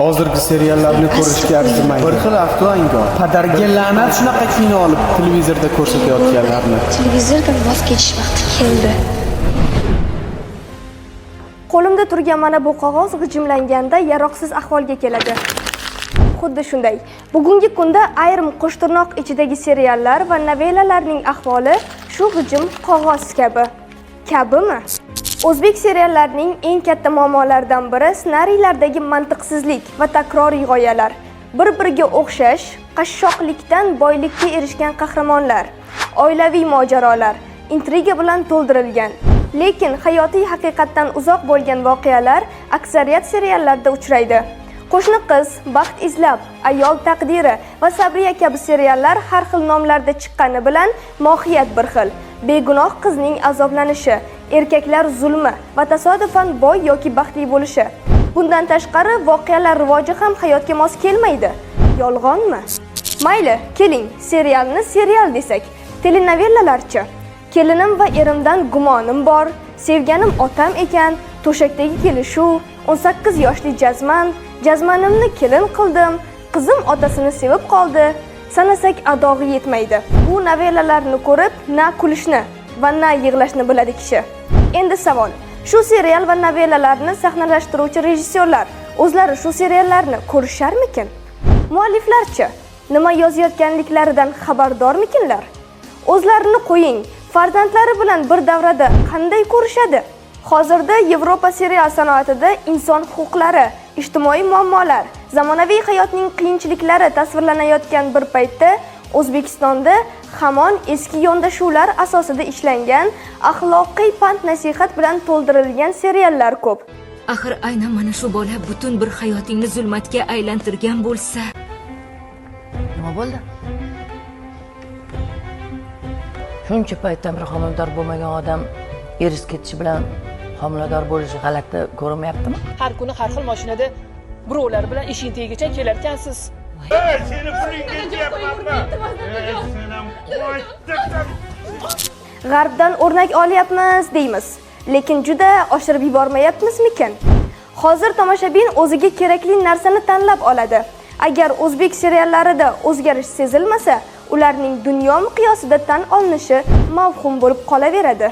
Hozirgi seriallarni ko'rishga arzimaydi. Bir xil aftuangor. Padarga la'nat shunaqa kino olib televizorda ko'rsatayotganlarni. Televizordan voz kechish vaqti keldi. Qo'limda turgan mana bu qog'oz g'ijimlanganda yaroqsiz ahvolga keladi. Xuddi shunday. Bugungi kunda ayrim qo'shtirnoq ichidagi seriallar va novellalarning ahvoli shu g'ijim qog'oz kabi. Kabimi? O'zbek seriallarining eng katta muammolaridan biri ssenariylardagi mantiqsizlik va takroriy g'oyalar. Bir-biriga o'xshash, qashshoqlikdan boylikka erishgan qahramonlar, oilaviy mojarolar, intriga bilan to'ldirilgan. Lekin hayotiy haqiqatdan uzoq bo'lgan voqealar aksariyat seriallarda uchraydi. Qo'shni qiz, baxt izlab, ayol taqdiri va sabriya kabi seriallar har xil nomlarda chiqqani bilan mohiyat bir xil. Begunoh qizning azoblanishi, erkaklar zulmi va tasodifan boy yoki baxtli bo'lishi. Bundan tashqari voqealar rivoji ham hayotga mos kelmaydi. Yolg'onmi? Mayli, keling, serialni serial desak, telenovellalarchi. Kelinim va erimdan gumonim bor, sevganim otam ekan, to'shakdagi kelishuv, 18 yoshli jazman, jazmanimni kelin qildim, qizim otasini sevib qoldi. Sanasak adog'i yetmaydi. Bu novellalarni ko'rib, na kulishni va na yig'lashni biladi kishi. Endi savol, shu serial va novellalarni sahnalashtiruvchi rejissyorlar o'zlari shu seriallarni ko'risharmikin? Mualliflarchi, nima yozayotganliklaridan xabardormikinlar? O'zlarini qo'ying, farzandlari bilan bir davrada qanday ko'rishadi? Hozirda Yevropa serial sanoatida inson huquqlari, ijtimoiy muammolar, zamonaviy hayotning qiyinchiliklari tasvirlanayotgan bir paytda O'zbekistonda hamon eski yondashuvlar asosida ishlangan, axloqiy pand-nasihat bilan to'ldirilgan seriallar ko'p. Axir aynan mana shu bola butun bir hayotingni zulmatga aylantirgan bo'lsa, nima bo'ldi? Shuncha paytdan bir homilador bo'lmagan odam eris ketishi bilan homilador bo'lishi g'alati ko'rinmayaptimi? Har kuni har xil mashinada birovlar bilan ishing tegicha kelar ekansiz. Seni pulingga deyapman. G'arbdan o'rnak olyapmiz deymiz, lekin juda oshirib yubormayapmizmikin? Hozir tomoshabin o'ziga kerakli narsani tanlab oladi. Agar o'zbek seriallarida o'zgarish sezilmasa, ularning dunyo miqyosida tan olinishi mavhum bo'lib qolaveradi.